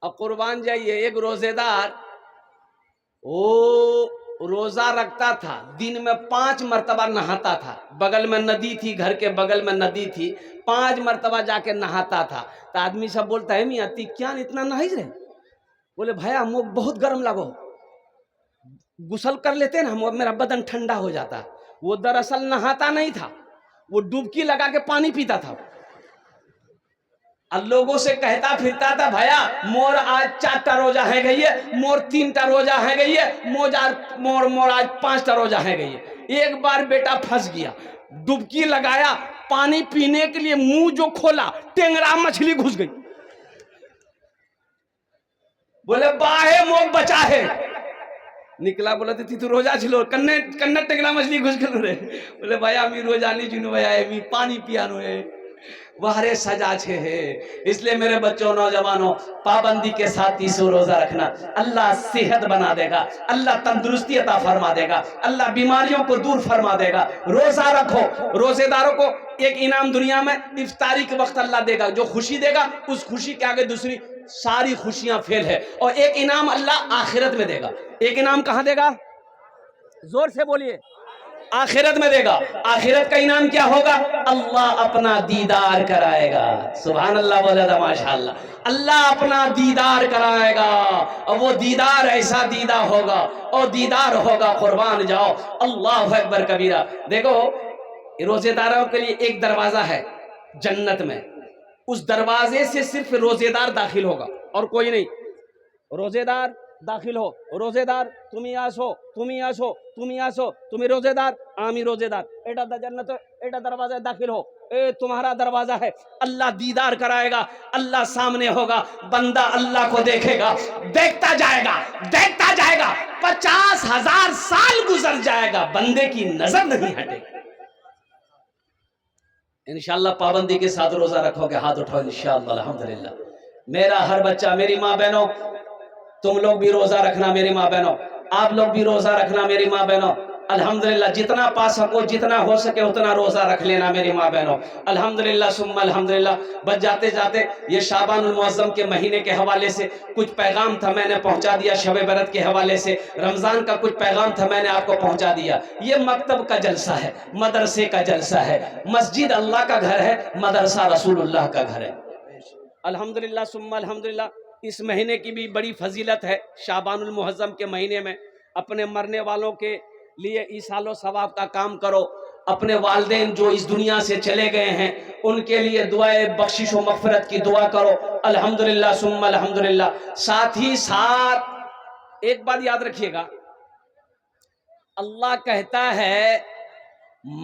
اب قربان جائیے، ایک روزے دار وہ روزہ رکھتا تھا، دن میں 5 مرتبہ نہاتا تھا، بغل میں ندی تھی، گھر کے بغل میں ندی تھی، 5 مرتبہ جا کے نہاتا تھا۔ تو آدمی سب بولتا ہے میاں تی کیا اتنا نہائی رہے؟ بولے بھائی ہم بہت گرم لگو، غسل کر لیتے نا ہم، میرا بدن ٹھنڈا ہو جاتا۔ وہ دراصل نہاتا نہیں تھا، وہ ڈبکی لگا کے پانی پیتا تھا، اور لوگوں سے کہتا پھرتا تھا بھیا مور آج 4 روزہ ہے گئی ہے، مور 3 روزہ ہے گئی ہے، مور آج 5 روزہ ہے گئی ہے۔ ایک بار بیٹا پھنس گیا، ڈبکی لگایا، پانی پینے کے لیے منہ جو کھولا، ٹینگرا مچھلی گھس گئی۔ بولے باہے موگ بچا ہے، نکلا بولا تھی تو روزہ چھلو کنے ٹینگرا مچھلی گھس گل رے۔ بولے بھائی امی روزہ نہیں چنو بھائی امی پانی پیانو ہے، وہرے سجا چھے ہے۔ اس لیے میرے بچوں نوجوانوں پابندی کے ساتھ 30 روزہ رکھنا، اللہ صحت بنا دے گا، اللہ تندرستی عطا فرما دے گا، اللہ بیماریوں کو دور فرما دے گا۔ روزہ رکھو، روزے داروں کو ایک انعام دنیا میں افطاری کے وقت اللہ دے گا، جو خوشی دے گا اس خوشی کے آگے دوسری ساری خوشیاں فیل ہے، اور ایک انعام اللہ آخرت میں دے گا۔ ایک انعام کہاں دے گا؟ زور سے بولیے، آخرت میں دے گا۔ آخرت کا انعام کیا ہوگا؟ اللہ اپنا دیدار کرائے گا۔ سبحان اللہ بولے دا ماشاءاللہ، اللہ اپنا دیدار کرائے گا، اور وہ دیدار ایسا دیدہ ہوگا، اور دیدار ہوگا قربان جاؤ اللہ اکبر کبیرہ۔ دیکھو روزے داروں کے لیے ایک دروازہ ہے جنت میں، اس دروازے سے صرف روزے دار داخل ہوگا اور کوئی نہیں۔ روزے دار داخل ہو، روزے دار تمہیں آسو، تمہیں آسو، تمہیں آسو، تمہیں روزے دار آمی روزے دار، ایٹا دا جنت ایٹا دروازہ داخل ہو، اے تمہارا دروازہ ہے۔ اللہ دیدار کرائے گا، اللہ سامنے ہوگا، بندہ اللہ کو دیکھے گا، دیکھتا جائے گا، دیکھتا جائے گا، 50,000 سال گزر جائے گا، بندے کی نظر نہیں ہٹے گی۔ انشاءاللہ پابندی کے ساتھ روزہ رکھو گے، ہاتھ اٹھاؤ انشاءاللہ الحمدللہ۔ میرا ہر بچہ، میری ماں بہنوں تم لوگ بھی روزہ رکھنا، میری ماں بہنوں آپ لوگ بھی روزہ رکھنا، میری ماں بہنوں الحمدللہ جتنا پا سکو، جتنا ہو سکے اتنا روزہ رکھ لینا میری ماں بہنوں الحمدللہ ثم الحمدللہ۔ بس جاتے جاتے یہ شعبان المعظم کے مہینے کے حوالے سے کچھ پیغام تھا، میں نے پہنچا دیا، شب برات کے حوالے سے رمضان کا کچھ پیغام تھا، میں نے آپ کو پہنچا دیا۔ یہ مکتب کا جلسہ ہے، مدرسے کا جلسہ ہے، مسجد اللہ کا گھر ہے، مدرسہ رسول اللہ کا گھر ہے الحمدللہ ثم الحمدللہ۔ اس مہینے کی بھی بڑی فضیلت ہے، شعبان المعظم کے مہینے میں اپنے مرنے والوں کے لیے ایصال و ثواب کا کام کرو، اپنے والدین جو اس دنیا سے چلے گئے ہیں ان کے لیے دعائے بخشش و مغفرت کی دعا کرو الحمدللہ ثم الحمدللہ۔ ساتھ ہی ساتھ ایک بات یاد رکھیے گا، اللہ کہتا ہے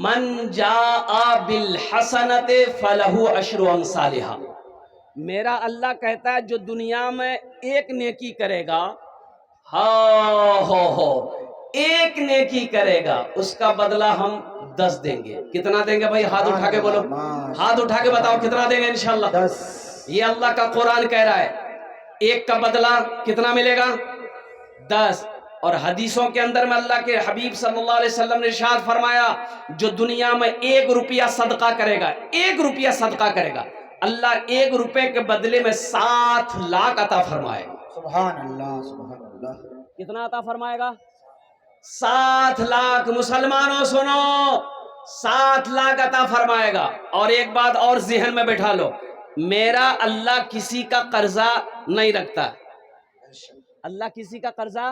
من جاء بالحسنۃ فلہ عشر امثالھا، میرا اللہ کہتا ہے جو دنیا میں ایک نیکی کرے گا، ایک نیکی کرے گا، اس کا بدلہ ہم 10 دیں گے۔ کتنا دیں گے بھائی؟ ہاتھ اٹھا کے بولو، ہاتھ اٹھا کے بتاؤ کتنا دیں گے انشاءاللہ؟ 10۔ یہ اللہ کا قرآن کہہ رہا ہے، ایک کا بدلہ کتنا ملے گا؟ 10۔ اور حدیثوں کے اندر میں اللہ کے حبیب صلی اللہ علیہ وسلم نے ارشاد فرمایا جو دنیا میں 1 روپیہ صدقہ کرے گا، 1 روپیہ صدقہ کرے گا، اللہ 1 روپے کے بدلے میں 7 لاکھ عطا فرمائے گا۔ سبحان اللہ سبحان اللہ۔ کتنا عطا فرمائے گا؟ 7 لاکھ۔ مسلمانوں سنو، 7 لاکھ عطا فرمائے گا۔ اور ایک بات اور ذہن میں بٹھا لو، میرا اللہ کسی کا قرضہ نہیں رکھتا، اللہ کسی کا قرضہ،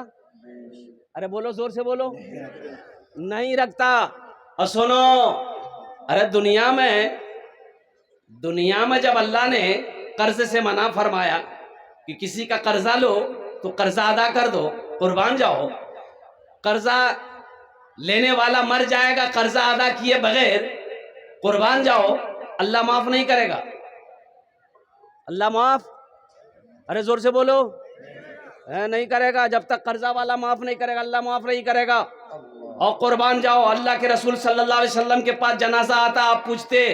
ارے بولو زور سے بولو، نہیں رکھتا۔ اور سنو، ارے دنیا میں جب اللہ نے قرض سے منع فرمایا کہ کسی کا قرضہ لو تو قرضہ ادا کر دو، قربان جاؤ، قرضہ لینے والا مر جائے گا قرضہ ادا کیے بغیر، قربان جاؤ، اللہ معاف نہیں کرے گا، اللہ معاف، ارے زور سے بولو، نہیں کرے گا۔ جب تک قرضہ والا معاف نہیں کرے گا اللہ معاف نہیں کرے گا۔ اور قربان جاؤ، اللہ کے رسول صلی اللہ علیہ وسلم کے پاس جنازہ آتا، آپ پوچھتے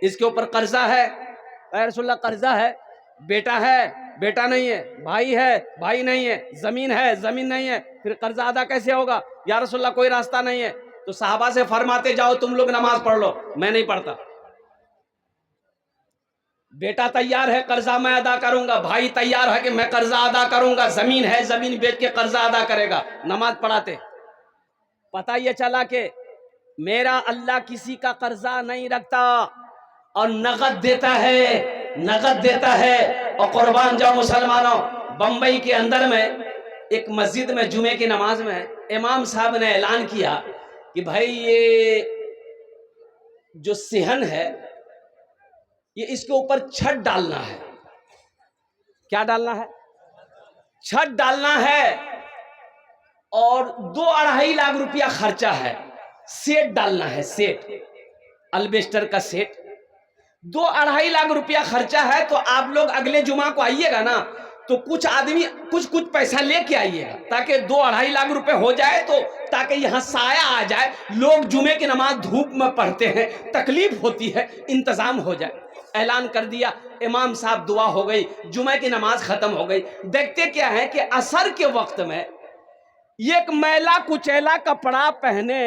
اس کے اوپر قرضہ ہے؟ اے رسول اللہ قرضہ ہے، بیٹا ہے، بیٹا نہیں ہے، بھائی ہے، بھائی نہیں ہے، زمین ہے، زمین نہیں ہے، پھر قرضہ ادا کیسے ہوگا؟ یا رسول اللہ کوئی راستہ نہیں ہے؟ تو صحابہ سے فرماتے جاؤ تم لوگ نماز پڑھ لو، میں نہیں پڑھتا۔ بیٹا تیار ہے قرضہ میں ادا کروں گا، بھائی تیار ہے کہ میں قرضہ ادا کروں گا، زمین ہے زمین بیچ کے قرضہ ادا کرے گا، نماز پڑھاتے۔ پتہ یہ چلا کہ میرا اللہ کسی کا قرضہ نہیں رکھتا اور نقد دیتا ہے، نقد دیتا ہے۔ اور قربان جاؤ مسلمانوں، بمبئی کے اندر میں ایک مسجد میں جمعے کی نماز میں امام صاحب نے اعلان کیا کہ بھائی یہ جو صحن ہے یہ اس کے اوپر چھت ڈالنا ہے۔ کیا ڈالنا ہے؟ چھت ڈالنا ہے، اور 2-2.5 لاکھ روپیہ خرچہ ہے۔ سیٹ ڈالنا ہے، سیٹ، البیسٹر کا سیٹ، 2-2.5 لاکھ روپیہ خرچہ ہے۔ تو آپ لوگ اگلے جمعہ کو آئیے گا نا، تو کچھ آدمی کچھ پیسہ لے کے آئیے گا، تاکہ 2-2.5 لاکھ روپے ہو جائے، تو تاکہ یہاں سایہ آ جائے، لوگ جمعے کی نماز دھوپ میں پڑھتے ہیں، تکلیف ہوتی ہے، انتظام ہو جائے۔ اعلان کر دیا، امام صاحب دعا ہو گئی، جمعہ کی نماز ختم ہو گئی۔ دیکھتے کیا ہے کہ عصر کے وقت میں ایک میلا کچیلا کپڑا پہنے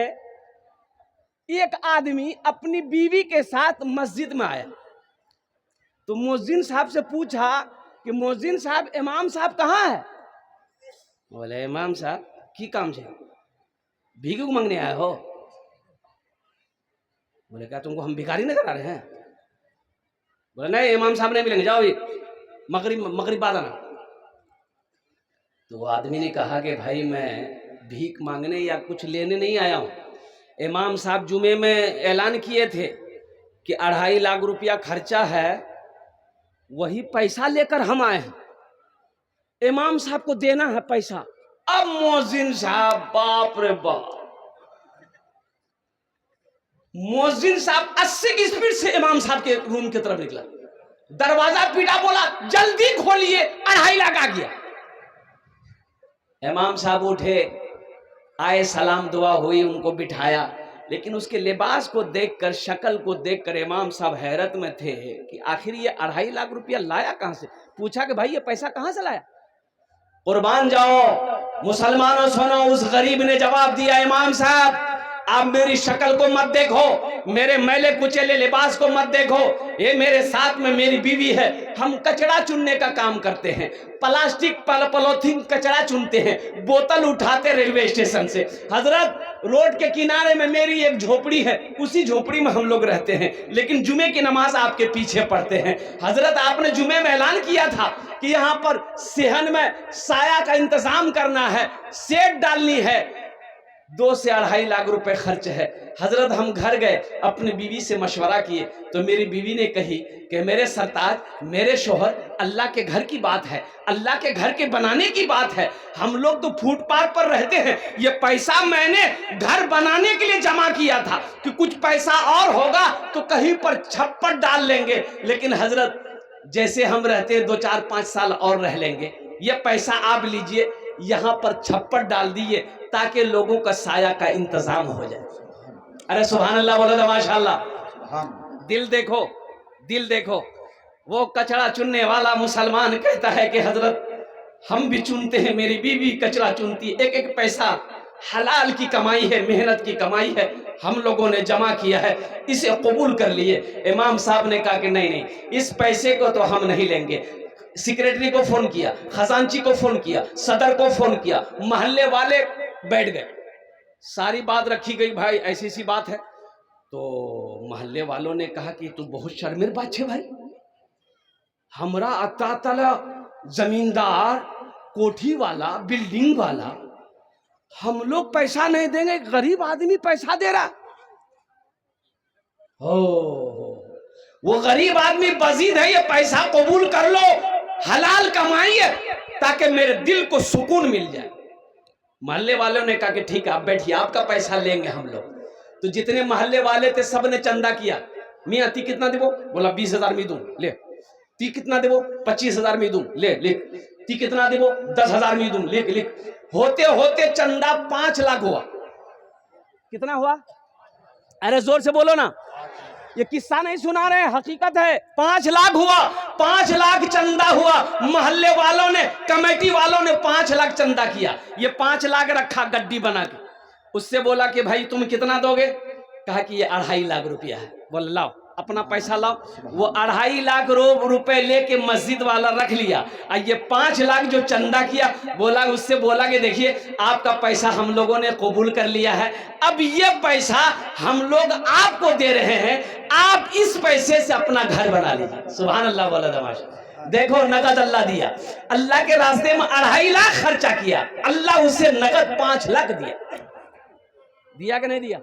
ایک آدمی اپنی بیوی کے ساتھ مسجد میں آیا۔ تو مؤذن صاحب سے پوچھا کہ مؤذن صاحب امام صاحب کہاں ہے؟ بولے امام صاحب کی کام سے بھیک مانگنے آئے ہو؟ بولے کیا تم کو ہم بھکاری نظر آ رہے ہیں؟ بولے نہیں امام صاحب نہیں ملیں گے، جاؤ مغرب بعد آنا۔ تو وہ آدمی نے کہا کہ بھائی میں بھیک مانگنے یا کچھ لینے نہیں آیا ہوں، امام صاحب جمعے میں اعلان کیے تھے کہ 2.5 لاکھ روپیہ خرچہ ہے، وہی پیسہ لے کر ہم آئے ہیں، امام صاحب کو دینا ہے پیسہ۔ اب مؤذن صاحب باپ رے باپ، مؤذن صاحب 80 کی سپیڈ سے امام صاحب کے روم کی طرف نکلا، دروازہ پیٹا، بولا جلدی کھولیے، 2.5 لاکھ آ گیا۔ امام صاحب اٹھے، آئے، سلام دعا ہوئی، ان کو بٹھایا، لیکن اس کے لباس کو دیکھ کر، شکل کو دیکھ کر امام صاحب حیرت میں تھے کہ آخر یہ 2.5 لاکھ روپیہ لایا کہاں سے؟ پوچھا کہ بھائی یہ پیسہ کہاں سے لایا؟ قربان جاؤ مسلمانوں سنو، اس غریب نے جواب دیا امام صاحب آپ میری شکل کو مت دیکھو، میرے میلے کچیلے لباس کو مت دیکھو، یہ میرے ساتھ میں میری بیوی ہے، ہم کچڑا چننے کا کام کرتے ہیں، پلاسٹک پولیتھین کچڑا چنتے ہیں، بوتل اٹھاتے ریلوے اسٹیشن سے۔ حضرت روڈ کے کنارے میں میری ایک جھوپڑی ہے، اسی جھوپڑی میں ہم لوگ رہتے ہیں، لیکن جمعے کی نماز آپ کے پیچھے پڑھتے ہیں۔ حضرت آپ نے جمعے میں اعلان کیا تھا کہ یہاں پر صحن میں سایہ کا انتظام کرنا ہے، سیٹ ڈالنی ہے، 2 سے 2.5 لاکھ روپے خرچ ہے۔ حضرت ہم گھر گئے، اپنی بیوی سے مشورہ کیے، تو میری بیوی نے کہی کہ میرے سرتاج، میرے شوہر، اللہ کے گھر کی بات ہے، اللہ کے گھر کے بنانے کی بات ہے، ہم لوگ تو فٹ پاتھ پر رہتے ہیں، یہ پیسہ میں نے گھر بنانے کے لیے جمع کیا تھا کہ کچھ پیسہ اور ہوگا تو کہیں پر چھپر ڈال لیں گے، لیکن حضرت جیسے ہم رہتے 2-4-5 سال اور رہ لیں گے، یہ پیسہ آپ لیجئے، یہاں پر چھپر ڈال دیئے تاکہ لوگوں کا سایہ کا انتظام ہو جائے۔ ارے سبحان اللہ بولو ماشاءاللہ۔ دل دیکھو، دل دیکھو، وہ کچڑا چننے والا مسلمان کہتا ہے کہ حضرت ہم بھی چنتے ہیں، میری بیوی کچڑا چنتی، ایک ایک پیسہ حلال کی کمائی ہے، محنت کی کمائی ہے، ہم لوگوں نے جمع کیا ہے، اسے قبول کر لیے۔ امام صاحب نے کہا کہ نہیں نہیں، اس پیسے کو تو ہم نہیں لیں گے۔ سیکریٹری کو فون کیا، خزانچی کو فون کیا، صدر کو فون کیا، محلے والے بیٹھ گئے، ساری بات رکھی گئی، بھائی ایسی سی بات ہے۔ تو محلے والوں نے کہا کہ تو بہت شرمیر بات چھے بھائی، ہمرا اتا تلا زمیندار، کوٹھی والا، بلڈنگ والا، ہم لوگ پیسہ نہیں دیں گے، غریب آدمی پیسہ دے رہا۔ وہ غریب آدمی بزید ہے، یہ پیسہ قبول کر لو، حلال کمائی ہے، تاکہ میرے دل کو سکون مل جائے۔ محلے والوں نے کہا کہ ٹھیک ہے آپ بیٹھیے، آپ کا پیسہ لیں گے ہم لوگ۔ تو جتنے محلے والے تھے سب نے چندہ کیا، میاں تی کتنا دے وہ؟ بولا 20,000 میں دوں، لے۔ تی کتنا دے وہ؟ 25,000 میں دوں، لے لکھ۔ تی کتنا دے وہ؟ 10,000 میں دوں، لکھ لکھ۔ ہوتے ہوتے چندہ 5 لاکھ ہوا۔ کتنا ہوا؟ ارے زور سے بولو نا، یہ قصہ نہیں سنا رہے، حقیقت ہے۔ 5 لاکھ ہوا، 5 لاکھ چندہ ہوا، محلے والوں نے، کمیٹی والوں نے 5 لاکھ چندہ کیا۔ یہ 5 لاکھ رکھا گڈی بنا کے، اس سے بولا کہ بھائی تم کتنا دو گے؟ کہا کہ یہ 2.5 لاکھ روپیہ ہے۔ بولا لاؤ अपना पैसा लाओ। वो 2.5 लाख रुपए लेके मस्जिद वाला रख लिया, और ये 5 लाख जो चंदा किया, बोला उससे बोला कि देखिए आपका पैसा हम लोगों ने कबूल कर लिया है, अब ये पैसा हम लोग आपको दे रहे हैं, आप इस पैसे से अपना घर बना लीजिए। सुभान अल्लाह वाला तमाशा। देखो नगद अल्लाह दिया, अल्लाह के रास्ते में 2.5 लाख खर्चा किया, अल्लाह उसे नगद 5 लाख दिया। दिया कि नहीं दिया?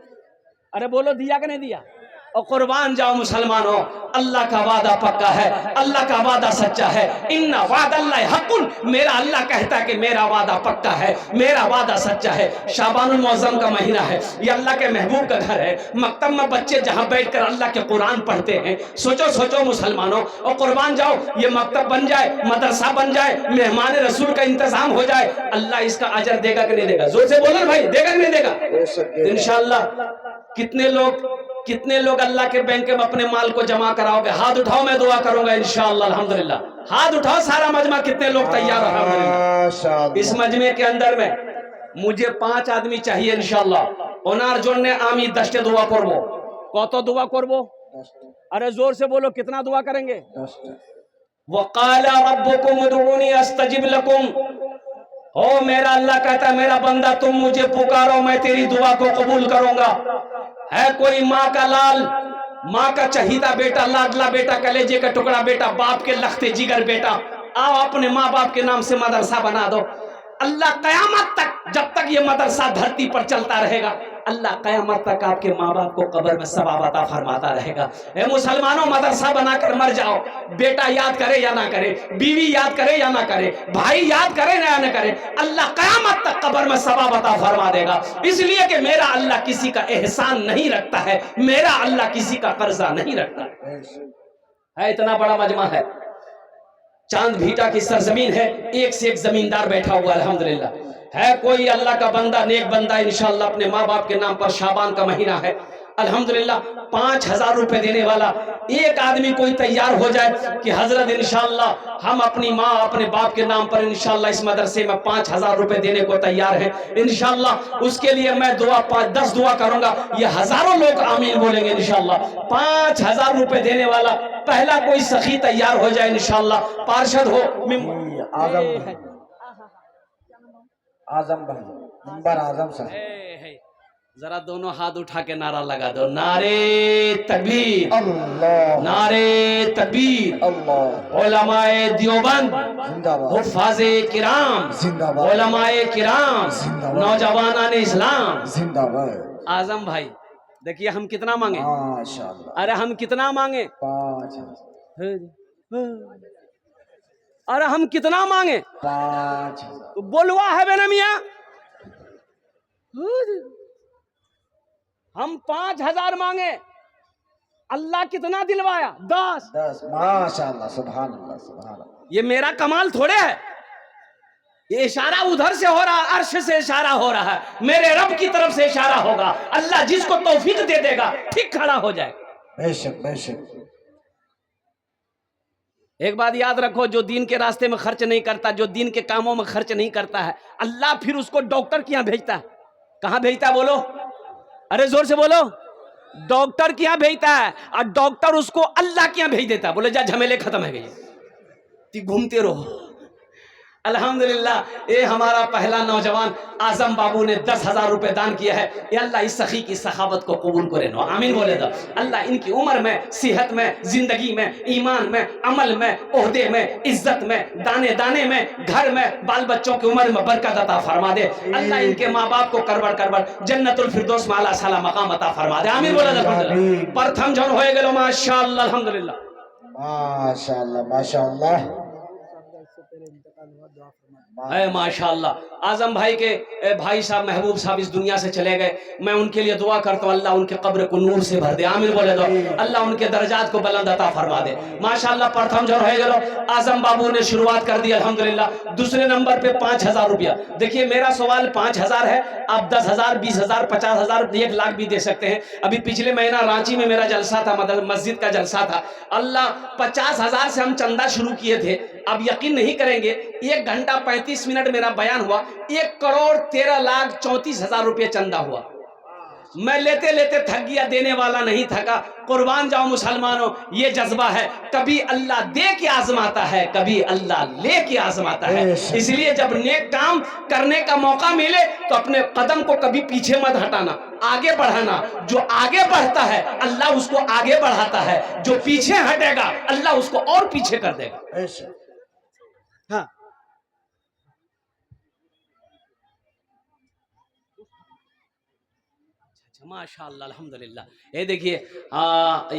अरे बोलो दिया कि नहीं दिया? और कुर्बान जाओ मुसलमानों, अल्लाह का वादा पक्का है, अल्लाह का वादा सच्चा है। इन्ना वादल्लाहि हक़्क़ुन, मेरा अल्लाह कहता है कि मेरा वादा पक्का है, मेरा वादा सच्चा है। शाबानुल मुअज़्ज़म का महीना है, ये अल्लाह के महबूब का घर है। मकतब में बच्चे जहाँ बैठकर अल्लाह के कुरान पढ़ते हैं, सोचो सोचो मुसलमानों, और कुर्बान जाओ ये मकतब बन जाए, मदरसा बन जाए, मेहमान रसूल का इंतजाम हो जाए, अल्लाह इसका अजर देगा कि नहीं देगा? जोर से बोलो भाई, देगा कि नहीं देगा? इंशाअल्लाह। कितने लोग अल्लाह के बैंक में अपने माल को जमा कराओगे? हाथ उठाओ, मैं दुआ करूंगा इंशाअल्लाह। अल्हम्दुलिल्लाह, हाथ उठाओ सारा मजमा, कितने लोग तैयार हो? अल्हम्दुलिल्लाह। इस मजमे के अंदर में मुझे 5 आदमी चाहिए इंशाअल्लाह। ओनार जोन ने आमी 10 दुआ करबो। कत दुआ करबो? अरे जोर से बोलो, कितना दुआ करेंगे? वक़ाला रब्बुकुम उदऊनी अस्तजिब लकुम। ओ मेरा अल्लाह कहता है, मेरा बंदा तुम मुझे पुकारो, मैं तेरी दुआ को कबूल करूंगा। है कोई माँ का लाल, माँ का चहीता बेटा, लाडला बेटा, कलेजे का टुकड़ा बेटा, बाप के लखते जिगर बेटा, आओ अपने माँ बाप के नाम से मदरसा बना दो। अल्लाह कयामत तक, जब तक ये मदरसा धरती पर चलता रहेगा, अल्लाह कयामत तक आपके माँ बाप को कब्र में सवाब अता फरमाता रहेगा। ए मुसलमानों, मदरसा बनाकर मर जाओ, बेटा याद करे या ना करे, बीवी याद करे या ना करे, भाई याद करे या ना करे, अल्लाह कयामत तक कब्र में सवाब अता फरमा देगा। इसलिए कि मेरा अल्लाह किसी का एहसान नहीं रखता है, मेरा अल्लाह किसी का कर्जा नहीं रखता है। इतना बड़ा मजमा है, चांद भीटा की सरजमीन है, एक से एक जमींदार बैठा हुआ अल्हम्दुलिल्लाह। है कोई अल्लाह का बंदा, नेक बंदा इंशाअल्लाह अपने माँ बाप के नाम पर, शाबान का महीना है अल्हम्दुलिल्लाह, 5000 रुपए देने वाला एक आदमी कोई तैयार हो जाए कि हजरत इंशाअल्लाह हम अपनी माँ अपने बाप के नाम पर इंशाअल्लाह इस मदरसे में 5000 रुपए देने को तैयार हैं इंशाअल्लाह, उसके लिए मैं दुआ 10 दुआ करूंगा, ये हजारों लोग आमीन बोलेंगे इंशाअल्लाह। 5000 रुपए देने वाला पहला कोई सखी तैयार हो जाए इंशाअल्लाह, पार्षद हो, आजम भाई, नंबर आजम साहब, जरा दोनों हाथ उठा के नारा लगा दो, नारे तकबीर, अल्लाह, नारे तकबीर, अल्लाह, उलमाए देवबंद जिंदाबाद, हुफ़ाज़े किराम जिंदाबाद, उलमाए किराम, जिंदाबाद, नौजवानान इस्लाम जिंदाबाद। आजम भाई देखिए हम कितना मांगे? माशाअल्लाह, अरे हम कितना मांगे? 5000, अरे हम कितना मांगे? 5000, तो बोलवा है बेना मियाँ, हम 5000 मांगे, अल्लाह कितना दिलवाया? 10। 10। माशाअल्लाह, सुभान अल्लाह, सुभान अल्लाह। ये मेरा कमाल थोड़े है, ये इशारा उधर से हो रहा, अर्श से इशारा हो रहा है, मेरे रब की तरफ से इशारा होगा। अल्लाह जिसको तौफीक दे देगा ठीक खड़ा हो जाए। बेशक बेशक। एक बात याद रखो, जो दीन के रास्ते में खर्च नहीं करता, जो दीन के कामों में खर्च नहीं करता है, अल्लाह फिर उसको डॉक्टर के यहाँ भेजता है। कहाँ भेजता है बोलो? अरे जोर से बोलो, डॉक्टर के यहाँ भेजता है, और डॉक्टर उसको अल्लाह के यहाँ भेज देता है, बोले जा झमेले खत्म है गए, घूमते रहो। अल्हम्दुलिल्लाह, ये हमारा पहला नौजवान आजम बाबू ने 10,000 रुपए दान किया है। ये अल्लाह इस सखी की सखावत को कबूल करे नो, आमीन बोले दो। अल्लाह इनकी उम्र में, सेहत में, जिंदगी में, ईमान में, अमल में, ओहदे में, इज्जत में, दाने दाने में, घर में, बाल बच्चों की उम्र में बरकत अता फरमा दे। अल्लाह इनके माँ बाप को करबड़ करबड़ जन्नतुल फिरदौस में आला साला मकाम अता फरमा दे, आमीन बोले दो। प्रथम जन होए गेलो माशाअल्लाह, अल्हम्दुलिल्लाह, माशाअल्लाह, माशाअल्लाह, माशाअल्लाह। आजम भाई के भाई साहब महबूब साहब इस दुनिया से चले गए, मैं उनके लिए दुआ करता हूँ, अल्लाह उनके कब्र को नूर से भर दे, आमीन बोले दो। अल्लाह उनके दर्जात को बुलंद अता फरमा दे। माशाअल्लाह, प्रथम जो रह गए आजम बाबू ने शुरुआत कर दी अल्हम्दुलिल्लाह। दूसरे नंबर पे 5000 रुपया। देखिए मेरा सवाल 5000 है, आप 10,000, 20,000, 50,000, 1 लाख भी दे सकते हैं। अभी पिछले महीना रांची में मेरा जलसा था, मस्जिद का जलसा था। अल्लाह 50,000 से हम चंदा शुरू किए थे। अब यकीन नहीं करेंगे, 1 घंटा 35 मिनट मेरा बयान हुआ, 1,13,34,000 रुपये चंदा हुआ। میں لیتے لیتے تھک گیا، دینے والا نہیں تھکا۔ قربان جاؤ مسلمانوں، یہ جذبہ ہے۔ کبھی اللہ دے کے آزماتا ہے، کبھی اللہ لے کے آزماتا ہے۔ اس لیے جب نیک کام کرنے کا موقع ملے تو اپنے قدم کو کبھی پیچھے مت ہٹانا، آگے بڑھانا۔ جو آگے بڑھتا ہے اللہ اس کو آگے بڑھاتا ہے، جو پیچھے ہٹے گا اللہ اس کو اور پیچھے کر دے گا۔ بے شک ہاں ماشاء اللہ الحمدللہ۔ یہ دیکھیے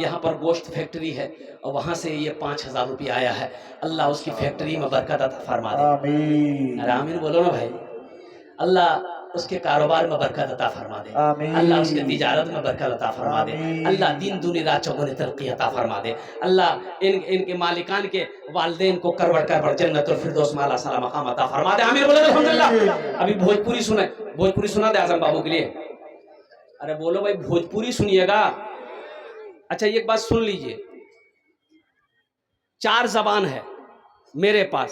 یہاں پر گوشت فیکٹری ہے اور وہاں سے یہ 5,000 روپیہ آیا ہے۔ اللہ اس کی فیکٹری میں برکت عطا فرما دے۔ آمین ارے آمین بولو نا بھائی۔ اللہ اس کے کاروبار میں برکت عطا فرما دے، آمین۔ اللہ اس کے تجارت میں برکت عطا فرما دے، آمین۔ اللہ دین دنیا رات چوگنے ترقی عطا فرما دے، اللہ ان کے مالکان کے والدین کو کروڑ کروڑ جنت الفردوس میں اعلیٰ صلاح مقام عطا فرما دے۔ آمین بولو الحمدللہ۔ ابھی بھوجپوری سنیں، بھوجپوری سنا دے اعظم بابو کے لیے۔ ارے بولو بھائی بھوجپوری سنیے گا۔ اچھا ایک بات سن لیجئے، 4 زبان ہے میرے پاس،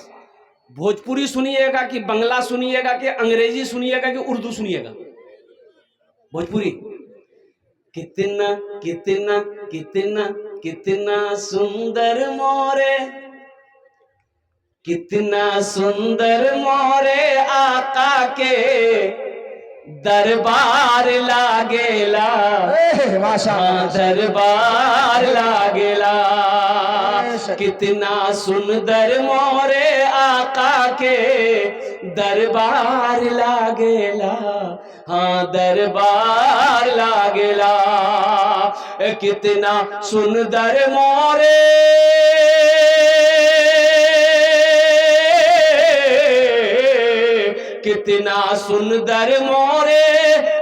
بھوجپوری سنیے گا کہ بنگلہ سنیے گا کہ انگریزی سنیے گا کہ اردو سنیے گا؟ بھوجپوری۔ کتنا کتنا کتنا کتنا سندر مورے، کتنا سندر مورے آقا کے دربار لاگیلا، دربار لاگیلا۔ کتنا سندر مورے آقا کے دربار لاگیلا، ہاں دربار لاگیلا۔ کتنا سندر مورے کتنا سندر مورے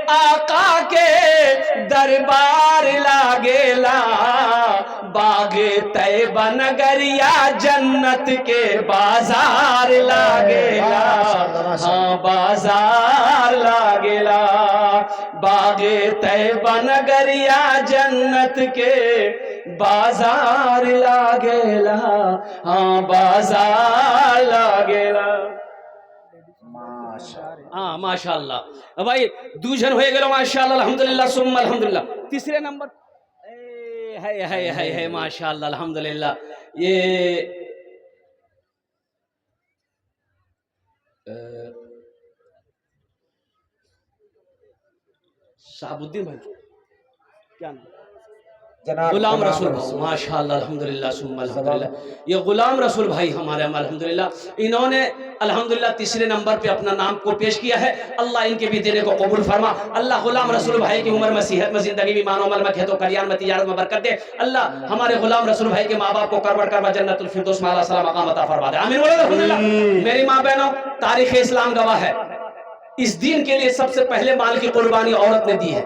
آقا کے دربار لاگیلا۔ باغ طیبہ نگریا جنت کے بازار لاگیلا، ہاں بازار لاگیلا۔ باغ طیبہ نگریا جنت کے بازار لاگیلا، ہاں بازار لاگیلا۔ ہاں ماشاءاللہ بھائی دوجن ہوئے گئے ماشاءاللہ الحمدللہ ثم الحمدللہ۔ تیسرے نمبر ہے ماشاءاللہ الحمدللہ۔ یہ شہاب الدین بھائی کیا نام؟ غلام رسول بھائی ماشاءاللہ الحمدللہ ثم الحمدللہ۔ یہ غلام رسول بھائی ہمارے الحمدللہ، انہوں نے الحمدللہ تیسرے نمبر پہ اپنا نام کو پیش کیا ہے۔ اللہ ان کے بھی دینے کو قبول فرما۔ اللہ غلام رسول بھائی کی عمر میں صحت میں زندگی میں ایمان و عمل میں کھیت و کریان میں تجارت میں برکت دے۔ اللہ ہمارے غلام رسول بھائی کے ماں باپ کو کروڑ کروڑ جنت الفردوس میں اعلیٰ صلاح مقام عطا فرما دے۔ آمین بولو الحمدللہ۔ میری ماں بہنوں تاریخ اسلام گواہ ہے، اس دین کے لیے سب سے پہلے مال کی قربانی عورت نے دی ہے۔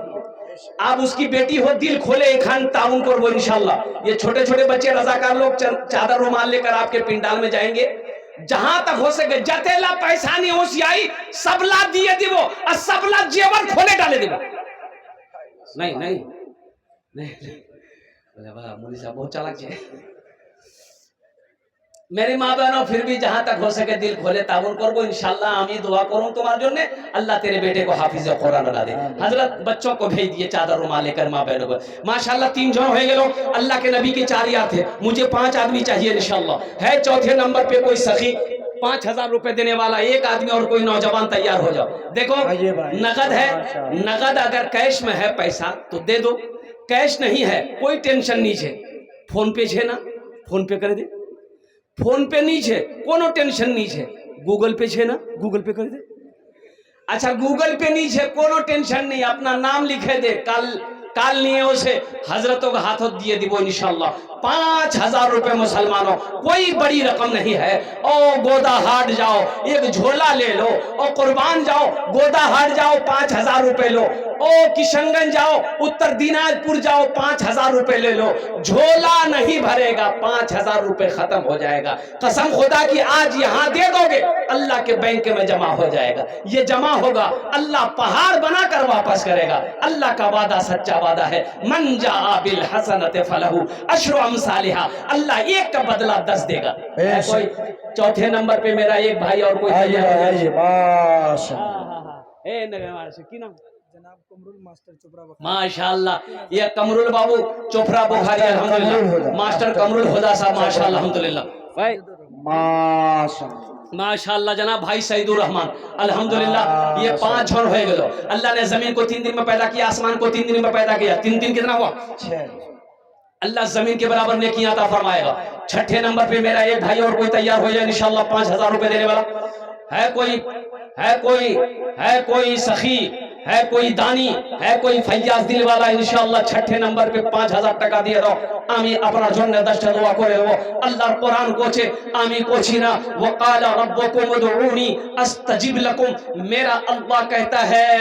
آپ اس کی بیٹی ہو دل کھولے ایک خان تعاون کر وہ انشاءاللہ۔ یہ چھوٹے چھوٹے بچے رضاکار لوگ چادر رومال لے کر آپ کے پنڈال میں جائیں گے، جہاں تک ہو سکے جتےلا پیسہ نہیں ہوسی آئی سبلا دیے دیو اور سبلا جیور کھولے ڈالے دیو۔ نہیں نہیں نہیں مولی صاحب بہت چالاک ہے۔ میری ماں بہنوں پھر بھی جہاں تک ہو سکے دل کھولے تعاون کرو انشاءاللہ۔ آمین دعا کروں تمہارے جو نے اللہ تیرے بیٹے کو حافظ قرآن بنا دے۔ حضرت بچوں کو بھیج دیے چادر رومال لے کر ماں بہنوں کو ماشاءاللہ۔ 3 جن ہوئے گے لوگ، اللہ کے نبی کے 4 یار تھے، مجھے 5 آدمی چاہیے انشاءاللہ۔ ہے چوتھے نمبر پہ کوئی سخی 5,000 روپے دینے والا ایک آدمی اور کوئی نوجوان تیار ہو جاؤ۔ دیکھو نقد ہے، نقد اگر کیش میں ہے پیسہ تو دے دو، کیش نہیں ہے کوئی ٹینشن نہیں ہے، فون پے ہے نا فون پے کر دے، فون پے نہیں ہے कोनो ٹینشن نہیں ہے، گوگل پے ہے نا گوگل پے کر دے۔ اچھا گوگل پے نہیں ہے कोनो ٹینشن نہیں، اپنا نام لکھے دے، کال نہیں ہے اسے حضرتوں کا ہاتھوں دیے دی وہ انشاءاللہ۔ 5,000 روپے مسلمانوں کوئی بڑی رقم نہیں ہے۔ او گودا ہاٹ جاؤ ایک جھولا لے لو، او قربان جاؤ گودا ہاٹ جاؤ 5,000 روپے لو، او کشن گنج جاؤ اتر دیناج پور جاؤ 5,000 روپے لے لو، جھولا نہیں بھرے گا، 5,000 روپے ختم ہو جائے گا۔ قسم خدا کی آج یہاں دے دو گے اللہ کے بینک میں جمع ہو جائے گا، یہ جمع ہوگا اللہ پہاڑ بنا کر واپس کرے گا۔ اللہ کا وعدہ سچا وعدہ ہے، من جاء بالحسنۃ فلہ عشر امثالھا، اللہ ایک کا بدلہ 10 دے گا۔ کوئی چوتھے نمبر پہ میرا ایک بھائی اور کوئی آئیے ماشاءاللہ۔ اے نگے مار سے کی نام माशाल्लाह, ये कमरुल बाबू चोपड़ा बुखारी अल्हम्दुलिल्लाह, मास्टर कमरुल हुदा साहब माशाल्लाह अल्हम्दुलिल्लाह भाई माशाअल्लाह माशाल्लाह जनाब भाई सईदुर रहमान अल्हम्दुलिल्लाह। ये 5 छोर हो गए। अल्लाह ने जमीन को 3 दिन में पैदा किया, आसमान को 3 दिन में पैदा किया। 3 दिन कितना हुआ? 6 अल्लाह जमीन के बराबर नेकियां अता फरमाएगा। छठे नंबर पे मेरा एक भाई और कोई तैयार हो जाए इंशाल्लाह 5000 रुपए देने वाला है। कोई सखी है, कोई दानी है, कोई फैयाज दिल वाला इंशाल्लाह छठे नंबर पे 5000 টাকা দিয়ে দাও। আমি আপনার জন্য 10টা দোয়া করে দেব। আল্লাহর কোরআন কোছে আমি কোছি না, ওয়াকালা রব্বুকুম উদউনি আস্তাজিব লাকুম। मेरा अल्लाह कहता है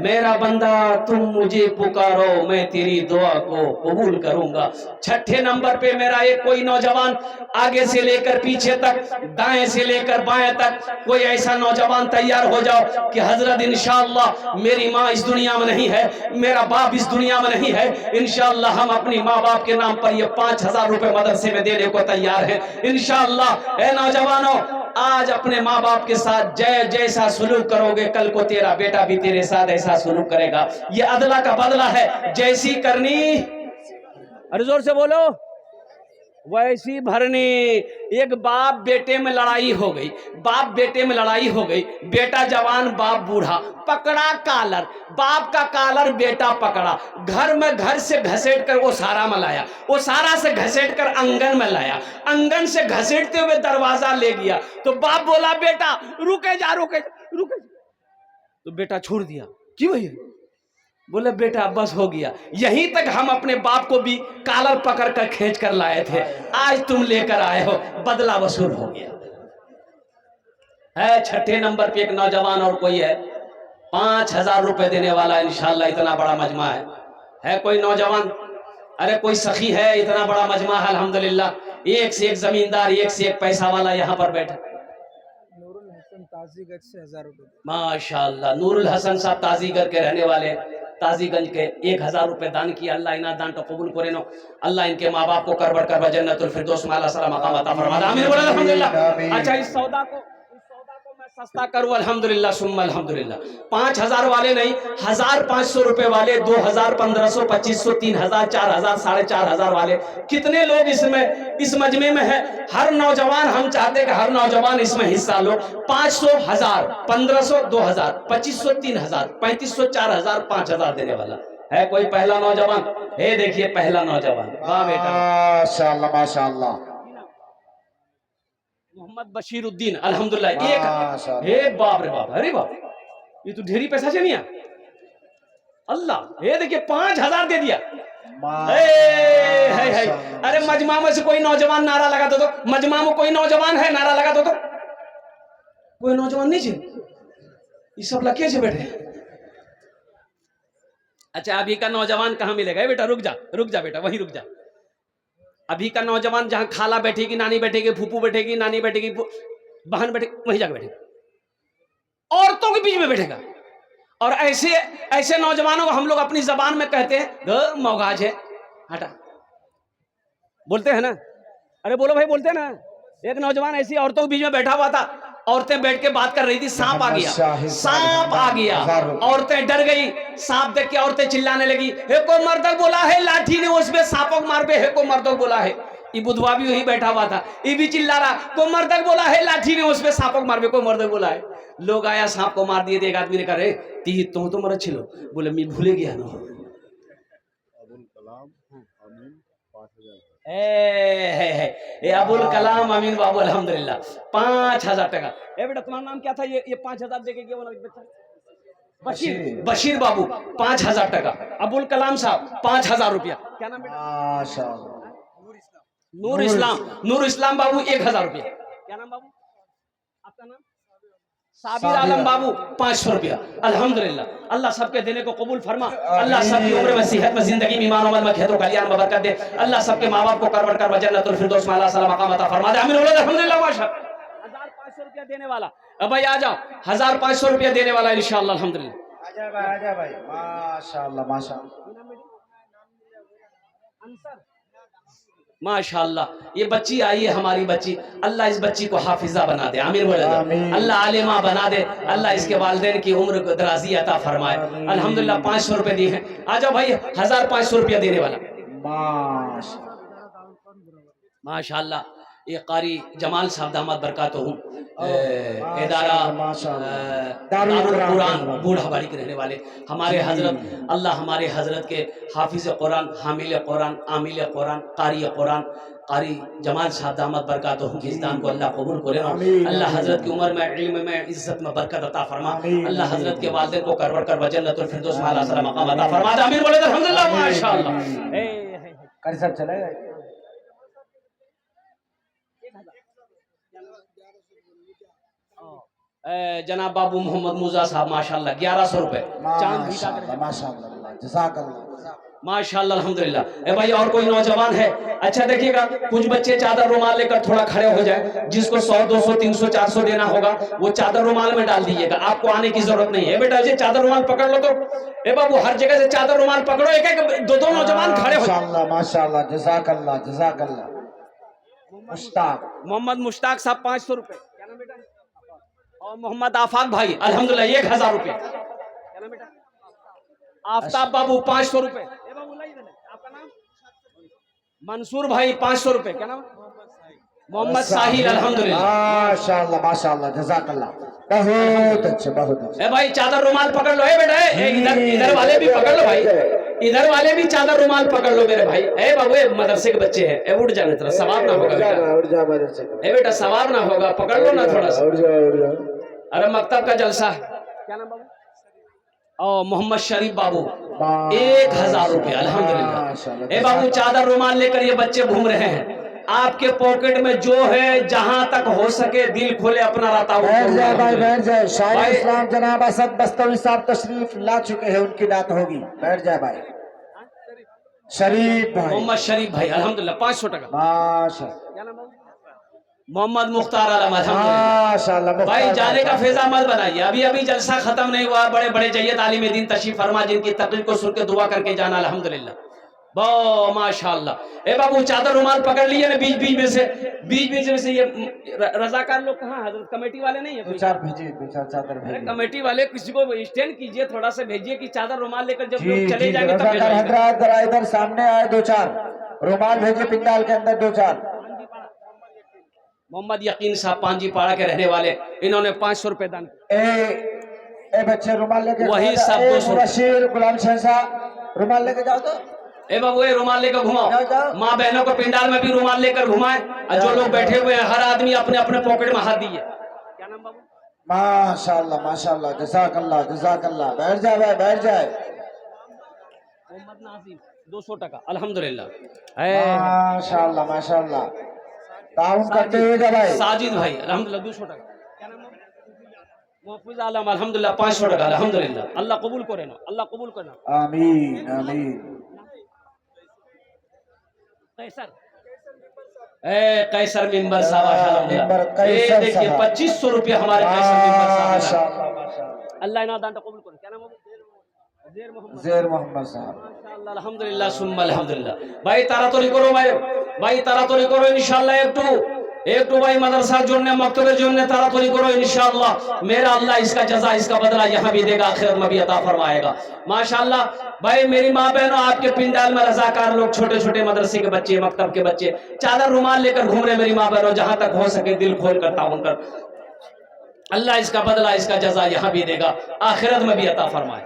मेरा बंदा तुम मुझे पुकारो मैं तेरी दुआ को कबूल करूंगा। छठे नंबर पे मेरा एक कोई नौजवान आगे से लेकर पीछे तक, दाएं से लेकर बाएं तक कोई ऐसा नौजवान तैयार हो जाओ कि हजरत इंशाअल्लाह मेरी माँ इस दुनिया में नहीं है, मेरा बाप इस दुनिया में नहीं है, इंशाअल्लाह हम अपनी माँ बाप के नाम पर ये 5000 रुपए मदरसे में देने को तैयार है इंशाअल्लाह। ए नौजवानों, आज अपने माँ बाप के साथ जैसा सुलूक करोगे कल को तेरा बेटा भी तेरे साथ ऐसा सुलूक करेगा। ये अदला का बदला है, जैसी करनी, अरे जोर से बोलो, वैसी भरनी। एक बाप बेटे में लड़ाई हो गई, बेटा जवान बाप बूढ़ा, पकड़ा कालर, बाप का कालर बेटा पकड़ा, घर से घसेट कर वो सारा में लाया, वो सारा से घसेट कर आंगन में लाया, आंगन से घसेटते हुए दरवाजा ले गया। तो बाप बोला बेटा रुके जा। तो बेटा छोड़ दिया, क्यों भैया? बोले बेटा बस हो गया। यहीं तक हम अपने बाप को भी कालर पकड़ कर खींच कर लाए थे, आज तुम लेकर आए हो, बदला वसूल हो गया है। छठे नंबर पे एक नौजवान और कोई है 5000 रुपए देने वाला इंशाल्लाह। इतना बड़ा मजमा है कोई नौजवान, अरे कोई सखी है, इतना बड़ा मजमा है अल्हम्दुलिल्लाह। एक से एक जमींदार, एक से एक पैसा वाला यहाँ पर बैठा। ताजीगंज से 1000 रुपए माशाल्लाह, नूरुल हसन साहब ताजीगंज के रहने वाले, ताजीगंज के 1000 रुपए दान किया। अल्लाह इना दान तो कबूल करे नो। अल्लाह इनके माँ बाप को करबड़ कर जन्नतुल फिरदौस में अल्लाह सलाम मकाम अता फरमा। आमीन बोलो अल्हम्दुलिल्लाह। अच्छा, इस सौदा को मैं सस्ता करूं अल्हम्दुलिल्लाह सुम्मा अल्हम्दुलिल्लाह। 5000 वाले नहीं, 1500 रुपए वाले, 2000, 1500, 2500, 3000, 4000, 4500 वाले, कितने लोग इसमें इस मजमे में है? हर नौजवान, हम चाहते हैं कि हर नौजवान इसमें हिस्सा लो। 500, 1000, 1500, 2000, 2500, 3000, 3500, 4000, 5000 देने वाला है कोई पहला नौजवान? हे देखिए पहला नौजवान, वाह बेटा माशाअल्लाह माशाअल्लाह। मोहम्मद बशीरुद्दीन अल्हम्दुलिल्लाह। एक माशाअल्लाह। हे बाप रे बाप, अरे बाप, ये तो ढेरी पैसा चाहिए अल्लाह। ये देखिए 5000 दे दिया। अरे मजमा में से कोई नौजवान नारा लगा दो, मजमा में कोई नौजवान है, नारा लगा दो। कोई नौजवान नहीं चाहिए, ये सब लगे से बैठे। अच्छा, अभी का नौजवान कहाँ मिलेगा? बेटा रुक जा बेटा, वहीं रुक जा। अभी का नौजवान जहां खाला बैठेगी, नानी बैठेगी, फूफू बैठेगी, नानी बैठेगी, बहन बैठेगी, वहीं जाकर बैठेगा, औरतों के बीच में बैठेगा। और ऐसे नौजवानों को हम लोग अपनी जबान में कहते हैं मौगाज है, हटा, बोलते हैं ना? अरे बोलो भाई, बोलते हैं ना? एक नौजवान ऐसी औरतों के बीच में बैठा हुआ था, औरतें बैठ के बात कर रही थी, सांप आ गया, औरतें डर गई, सांप देख के औरतें चिल्लाने लगी, हे को मर्दक बोला है, लाठी ने उसमें सांपों मार पे, हे को मर्दक बोला है। ये बुधवा भी वही बैठा हुआ था, ये भी चिल्ला रहा, को मर्दक बोला है, लाठी ने उसमें सांपों मार पे, को मर्दक बोला है। लोग आया, सांप को मार दिए थे। एक आदमी ने कहा रे ती तो मर अच्छी लो, बोले मैं भूले गया ना। अबुल कलाम अमीन बाबू अल्हम्दुलिल्लाह 5000 टका। बेटा तुम्हारा नाम क्या था? ये 5000 देके गया वाला बशीर बाबू 5000 टका। अबुल कलाम साहब 5000 रुपया। क्या नाम बेटा? माशाअल्लाह। नूर इस्लाम बाबू 1000 रुपया। क्या नाम बाबू आपका? नाम साबिर आलम बाबू 500 रुपया। अल्हम्दुलिल्लाह, अल्लाह सबके देने को कबूल फरमा। अल्लाह सबकी उम्र में, सेहत में, जिंदगी में, ईमान अमल में, खेतों कल्याण में बरकत दे। अल्लाह सबके माँ बाप को करवट कर जन्नतुल फिरदौस में अल्लाह सलाम मकाम अता फरमा दे। आमीन बोलो अल्हम्दुलिल्लाह। माशाअल्लाह 1500 रुपया देने वाला, अब भाई आ जाओ, 1500 रुपया देने वाला इंशाअल्लाह अल्हम्दुलिल्लाह। आजा भाई माशाअल्लाह माशाअल्लाह। माशाअल्लाह, ये बच्ची आई है हमारी बच्ची, अल्लाह इस बच्ची को हाफिजा बना दे, आमीर बोले तो। आमीन। अल्लाह आलिमा बना दे, अल्लाह इसके वालिदैन की उम्र को दराजी अता फरमाए। अल्हम्दुलिल्लाह 500 रुपए दिए हैं। आ जाओ भाई, 1500 रुपया देने वाला। माशाअल्लाह, ये कारी जमाल साहब दामद बरकातहू इदारा दारुल कुरान बूढ़ा बाड़ी के रहने वाले हमारे हजरत, अल्लाह हमारे हजरत के हाफिज कुरान, हामिल कुरान, आमिल कुरान, कारी कुरान, कारी जमाल साहब दामद बरकातहू की इस दान को अल्लाह कबूल करे। अल्लाह हजरत की उम्र में, इल्म में, इज्जत में बरकत अता फरमा। अल्लाह हजरत के वालिदैन को करवर कर जन्नतुल फिरदौस में आला सलाम मकाम अता फरमा। आमीन बोले तो अल्हम्दुलिल्लाह माशाअल्लाह। कर सब चलेगा। जनाब बाबू मोहम्मद मूसा साहब माशाअल्लाह 1100 रुपए चांद भी माशाअल्लाह, जज़ाकल्लाह। माशाअल्लाह अल्हम्दुलिल्लाह। ए भाई और कोई नौजवान है? अच्छा देखिएगा, कुछ बच्चे चादर रुमाल लेकर थोड़ा खड़े हो जाए, जिसको 100 200 300 400 देना होगा वो चादर रुमाल में डाल दीजिएगा, आपको आने की जरूरत नहीं है। बेटा जी चादर रुमाल पकड़ लो तो। ए बाबू हर जगह से चादर रुमाल पकड़ो, एक एक दो दो नौजवान खड़े हो। माशाअल्लाह माशाअल्लाह, जज़ाकल्लाह जज़ाकल्लाह। मुश्ताक मोहम्मद मुश्ताक साहब 500 रुपए। क्या नाम बेटा? और मोहम्मद आफाक भाई अल्हम्दुलिल्लाह 1000 रुपए। क्या नाम बेटा? आफ्ताब बाबू 500 रुपए। आपका नाम? मंसूर भाई 500 रुपए। क्या नाम? मोहम्मद साहिल अल्हम्दुलिल्लाह। माशाअल्लाह माशाअल्लाह, जज़ाकल्लाह। बहुत अच्छे बहुत अच्छे। ए भाई चादर रुमाल पकड़ लो। ए बेटा इधर वाले भी पकड़ लो भाई, इधर वाले भी चादर रुमाल पकड़ लो मेरे भाई। ए बाबू ये मदरसे के बच्चे हैं, ए उठ जाने तरह सवाब ना होगा बेटा। ए बेटा सवाब ना होगा, पकड़ लो ना थोड़ा सा। अरे मकतब का जलसा है। क्या नाम बाबू? और मोहम्मद शरीफ बाबू 1000 रुपए अल्हम्दुलिल्लाह। ए बाबू चादर रुमाल लेकर ये बच्चे घूम रहे हैं, आपके पॉकेट में जो है जहां तक हो सके दिल खोले अपना रहता हो। बैठ जाए भाई बैठ जाए। शाहीन इस्लाम जनाब असद बस्तवी साहब तशरीफ ला चुके हैं, उनकी बात होगी। बैठ जाए भाई। शरीफ भाई, मोहम्मद शरीफ भाई अल्हम्दुलिल्लाह 500 टका। माशाअल्लाह। क्या नाम बाबू? मोहम्मद मुख्तार आलम अल्हम्दुलिल्लाह। माशाअल्लाह। भाई जाने का फेजा मत बनाइए, अभी अभी जलसा खत्म नहीं हुआ। बड़े बड़े जय्यद आलिम दीन तशरीफ फरमा, जिनकी तकरीर को सुन के दुआ करके जाना अल्हम्दुलिल्लाह। बो माशाअल्लाह। ए बाबू चादर रुमाल पकड़ लिए ना बीच बीच में से, बीच बीच में से। ये रजाकार लोग कहाँ? हजरत कमेटी वाले नहीं है? दो चार भेजिए, दो चार चादर अरे भेजिए। कमेटी वाले किसी को स्टैंड कीजिए, थोड़ा सा भेजिए कि चादर रुमाल लेकर जब जी लोग चले जी, जाएंगे तब रज़ाकार भेजेंगे। हजरात जरा इधर सामने आए, दो चार रुमाल भेजिए पिंडाल के अंदर, दो चार। मोहम्मद यकीन साहब पांजी पाड़ा के रहने वाले, इन्होंने 500 रुपए दान। ए बच्चे रुमाल लेके वही सब 200। बशीर गुलाम शहजाद रुमाल लेके जाओ तो। ए बाबू ये रुमाल लेकर घुमाओ, माँ बहनों को पिंडाल में भी रुमाल लेकर घुमाएं। और जो लोग बैठे हुए हैं हर आदमी अपने अपने पॉकेट में हाथ दिए। क्या नाम बाबू? माशाअल्लाह माशाअल्लाह, जज़ाकल्लाह जज़ाकल्लाह। बैठ जाए भाई बैठ जाए। मोहम्मद नाजिम 200 टका अल्हम्दुलिल्लाह। माशाअल्लाह माशाअल्लाह, ताउन करते हुए जा भाई। साजिद भाई अल्हम्दुलिल्लाह 200 टका। क्या नाम बाबू? मुहफ्फिज आलम अल्हम्दुलिल्लाह 500 टका अल्हम्दुलिल्लाह। अल्लाह कबूल करे ना, अल्लाह कबूल करना। आमीन आमीन। कैसर कैसर मिंबर साहब अल्हम्दुलिल्लाह। कैसर देखिए साहब। 2500 रुपये हमारे कैसर मिंबर साहब। माशाअल्लाह माशाअल्लाह। अल्लाह इना दान कबूल करे। क्या नाम बाबू? ज़ेर मोहम्मद साहब। माशाअल्लाह अल्हम्दुलिल्लाह सुम्मा अल्हम्दुलिल्लाह। भाई तारातोरी करो भाई तारातोरी करो इंशाअल्लाह। एक टू भाई मदरसा जोड़ने, मकतबे जोड़ने, तारातोरी करो इंशाअल्लाह। मेरा अल्लाह इसका जज़ा, इसका बदला यहाँ भी देगा, आखिरत में भी अता फरमाएगा। माशाअल्लाह भाई मेरी माँ बहनों, आपके पिंडाल में रज़ाकार लोग, छोटे छोटे मदरसे के बच्चे, मकतब के बच्चे चादर रुमाल लेकर घूम रहे। मेरी माँ बहनों जहां तक हो सके दिल खोल कर ताउन कर, अल्लाह इसका बदला, इसका जज़ा यहाँ भी देगा, आखिरत में भी अता फरमाए।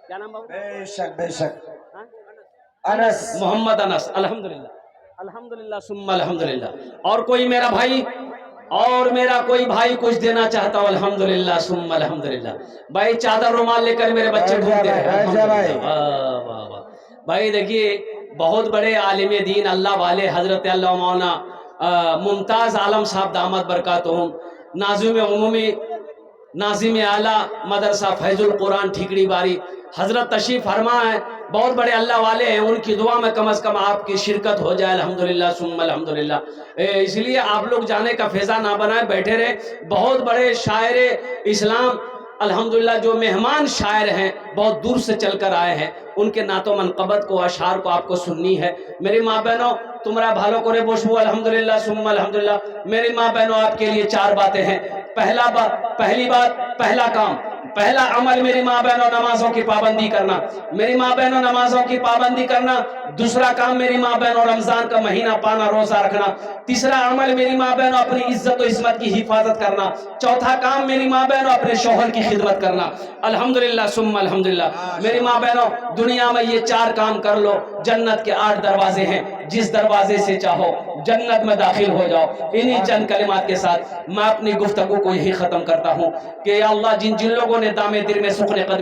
क्या नाम बाबू? बेशक बेशक। अनस मोहम्मद अनस अल्हम्दुलिल्लाह अल्हम्दुलिल्लाह सुम्मा अल्हम्दुलिल्लाह। और कोई मेरा भाई, और मेरा कोई भाई कुछ देना चाहता हो? अल्हम्दुलिल्लाह सुम्मा अल्हम्दुलिल्लाह। भाई चादर रुमाल लेकर मेरे बच्चे घूमते हैं। वाह वाह भाई। देखिए बहुत बड़े आलिम दीन अल्लाह वाले हजरत अल्लाह मौलाना मुमताज आलम साहब दामद बरकातहुम, नाज़िम उमूमी, नाज़िम आला मदरसा फैजुल कुरान ठीकड़ी बारी, हजरत तशरीफ फरमा है। बहुत बड़े अल्लाह वाले हैं, उनकी दुआ में कम से कम आपकी शिरकत हो जाए अल्हम्दुलिल्लाह सुम्मा अल्हम्दुलिल्लाह। इसलिए आप लोग जाने का फैज़ा ना बनाए, बैठे रहे। बहुत बड़े शायर इस्लाम अल्हम्दुलिल्लाह, जो मेहमान शायर हैं, बहुत दूर से चल कर आए हैं, उनके नातो मनक़बत को, अशार को आपको सुननी है। मेरी माँ बहनों তোমরা ভালো করে বসবো আলহামদুলিল্লাহ সুম্মা আলহামদুলিল্লাহ मेरी माँ बहनों आपके लिए 4 बातें हैं पहली बात पहला काम पहला अमल मेरी माँ बहनों नमाजों की पाबंदी करना मेरी माँ बहनों नमाजों की पाबंदी करना दूसरा काम मेरी माँ बहनों रमजान का महीना पाना रोजा रखना तीसरा अमल मेरी माँ बहनों अपनी इज्जत और इस्मत की हिफाजत करना चौथा काम मेरी माँ बहनों अपने शौहर की खिदमत करना अल्हम्दुलिल्लाह सुम्मा अल्हम्दुलिल्लाह मेरी माँ बहनों दुनिया में ये 4 काम कर लो जन्नत के 8 दरवाजे हैं जिस दरवाजे से चाहो जन्नत में दाखिल हो जाओ इन्हीं चंद कलिमात के साथ मैं अपनी गुफ्तगू को यही खत्म करता हूँ कि या अल्लाह जिन जिन लोगों ने दामे दिल में सुखने कदम